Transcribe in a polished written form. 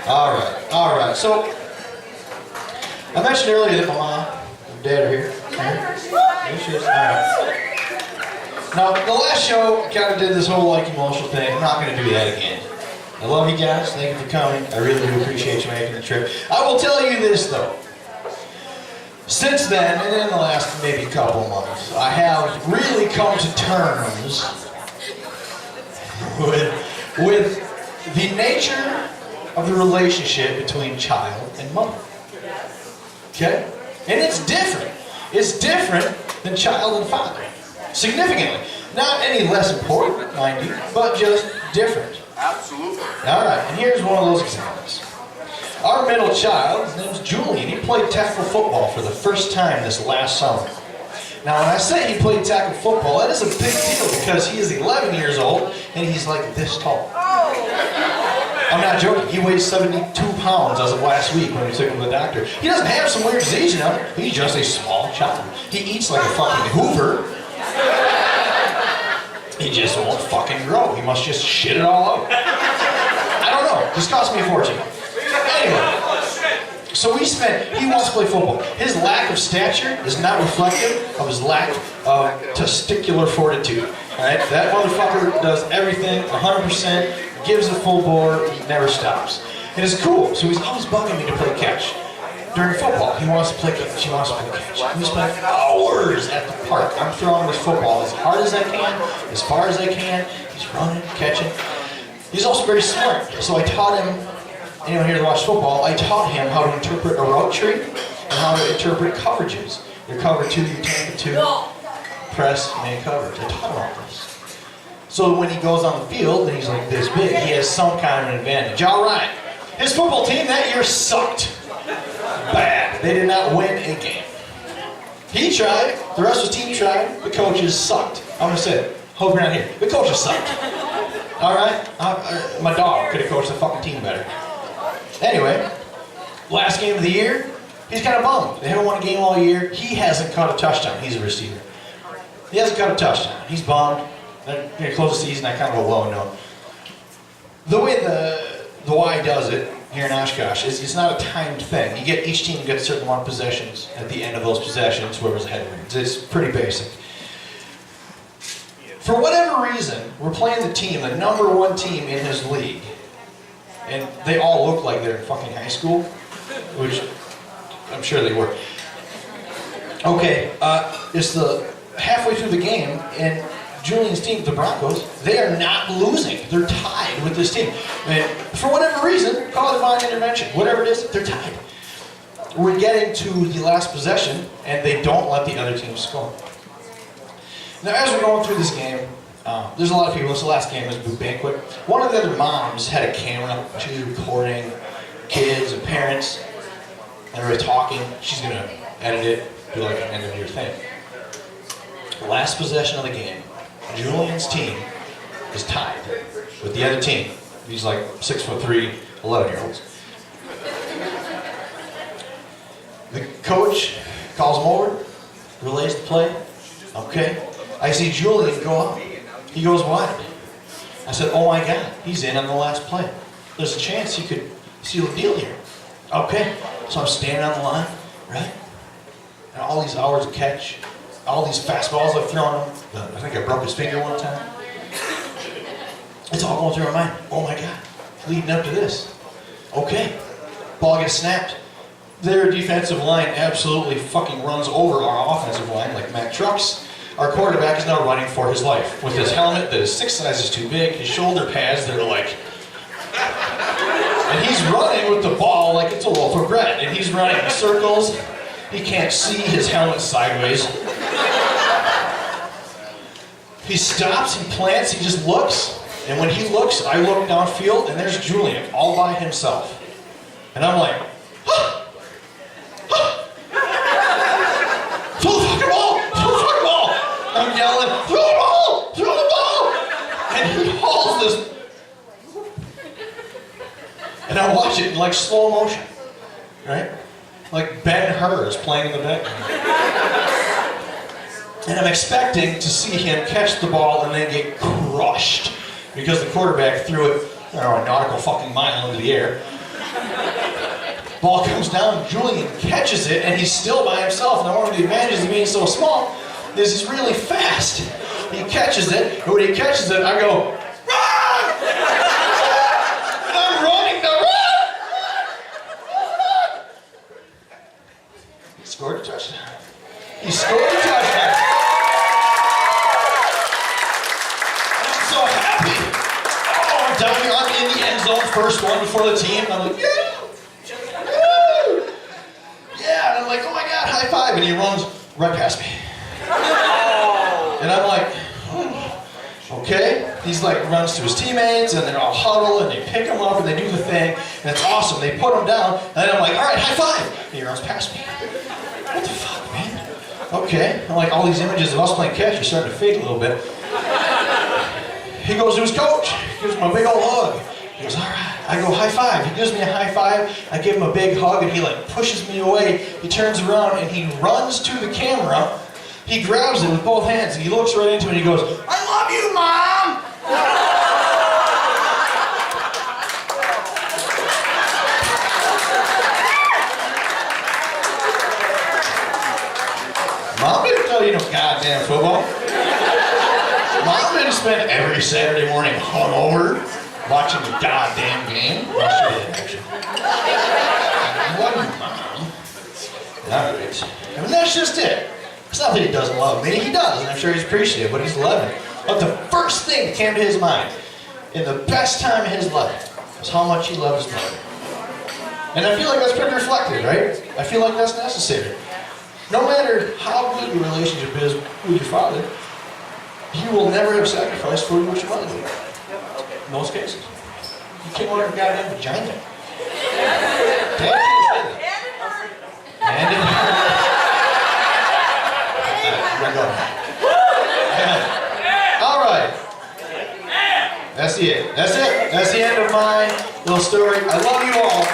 All right. So, I mentioned earlier that my mom and dad are here. There she is. All right. Now, the last show kind of did this whole like emotional thing. I'm not going to do that again. I love you guys. Thank you for coming. I really do appreciate you making the trip. I will tell you this though. Since then, and in the last maybe couple months, I have really come to terms with the nature of the relationship between child and mother. Okay? And it's different. It's different than child and father. Significantly. Not any less important, mind you, but just different. Absolutely. Alright, and here's one of those examples. Our middle child, his name's Julian, he played tackle football for the first time this last summer. Now when I say he played tackle football, that is a big deal because he is 11 years old and he's like this tall. I'm not joking, he weighs 72 pounds as of last week when we took him to the doctor. He doesn't have some weird disease, you know, he's just a small child. He eats like a fucking Hoover. He just won't fucking grow. He must just shit it all out. I don't know. This cost me a fortune. Anyway, so he wants to play football. His lack of stature is not reflective of his lack of testicular fortitude. Alright? That motherfucker does everything 100%, gives a full bore, he never stops. And it's cool. So he's always bugging me to play catch. During football, he wants to play catch. He wants to play catch. We spend hours at the park. I'm throwing this football as hard as I can, as far as I can. He's running, catching. He's also very smart. So I taught him, anyone here that watched football, I taught him how to interpret a route tree and how to interpret coverages. Your cover two, your tank two, press, man coverage. I taught him all this. So when he goes on the field and he's like this big, he has some kind of an advantage. All right. His football team that year sucked. Bad. They did not win a game. He tried. The rest of the team tried. The coaches sucked. I'm going to say it. Hope you're not here. The coaches sucked. Alright? My dog could have coached the fucking team better. Anyway, last game of the year, he's kind of bummed. They haven't won a game all year. He hasn't caught a touchdown. He's a receiver. He hasn't caught a touchdown. He's bummed. They're going to close the season on kind of a low note. The way the Y does it here in Oshkosh is it's not a timed thing. Each team gets a certain amount of possessions. At the end of those possessions, whoever's ahead wins. It's pretty basic. For whatever reason, we're playing the team, the #1 team in his league, and they all look like they're in fucking high school, which I'm sure they were. Okay, it's the halfway through the game, and Julian's team, the Broncos, they are not losing. They're tied with this team. And for whatever reason, call it divine intervention, whatever it is, they're tied. We're getting to the last possession, and they don't let the other team score. Now, as we're going through this game, there's a lot of people. It's the last game, it was a banquet. One of the other moms had a camera. She was recording kids and parents, and they were talking. She's going to edit it, do like an end of year thing. Last possession of the game. Julian's team is tied with the other team. These like 6'3", 11-year-olds. The coach calls him over, relays the play. Okay. I see Julian go up. He goes wide. I said, oh my God, he's in on the last play. There's a chance he could seal the deal here. Okay. So I'm standing on the line, right? And all these hours of catch, all these fastballs I've thrown him. I think I broke his finger one time. It's all going through my mind. Oh my God, leading up to this. Okay, ball gets snapped. Their defensive line absolutely fucking runs over our offensive line like Mack trucks. Our quarterback is now running for his life with his helmet that is 6 sizes too big, his shoulder pads that are like... And he's running with the ball like it's a loaf of bread. And he's running in circles. He can't see his helmet sideways. He stops, he plants, he just looks. And when he looks, I look downfield, and there's Julian all by himself. And I'm like, ah! Ah! Throw the fucking ball! Throw the fucking ball! I'm yelling, throw the ball! Throw the ball! And he hauls this. And I watch it in like slow motion. Right? Like Ben-Hur is playing in the background. And I'm expecting to see him catch the ball and then get crushed because the quarterback threw it, I don't know, a nautical fucking mile into the air. Ball comes down, Julian catches it, and he's still by himself. Now one of the advantages of being so small is he's really fast. He catches it, and when he catches it, I go, run! And I'm running to run! He scored a touchdown. He scored a touchdown. And I'm so happy. Oh, I'm down here, I'm in the end zone, first one before the team. I'm like, yeah! Yeah, and I'm like, oh my God, high five. And he runs right past me. And I'm like, okay. He's like, runs to his teammates, and they're all huddle, and they pick him up, and they do the thing, and it's awesome. They put him down, and I'm like, all right, high five. And he runs past me. What the fuck, man? Okay. I'm like, all these images of us playing catch are starting to fade a little bit. He goes to his coach. He gives him a big old hug. He goes, all right. I go, high five. He gives me a high five. I give him a big hug, and he like pushes me away. He turns around, and he runs to the camera. He grabs it with both hands, and he looks right into it, and he goes, I love you, Mom! Mom didn't tell you no goddamn football. Mom didn't spend every Saturday morning hungover watching the goddamn game. Well, she did, actually. I love you, Mom. All right. I mean, that's just it. It's not that he doesn't love me. He does, and I'm sure he's appreciative, but he's 11. But the first thing that came to his mind, in the best time of his life, was how much he loved his mother. And I feel like that's pretty reflected, right? I feel like that's necessary. No matter how good your relationship is with your father, you will never have sacrificed for what your mother did. In most cases. You can't want your goddamn vagina. Dad can't say that. And it hurt. All right. That's it. That's it. That's the end of my little story. I love you all.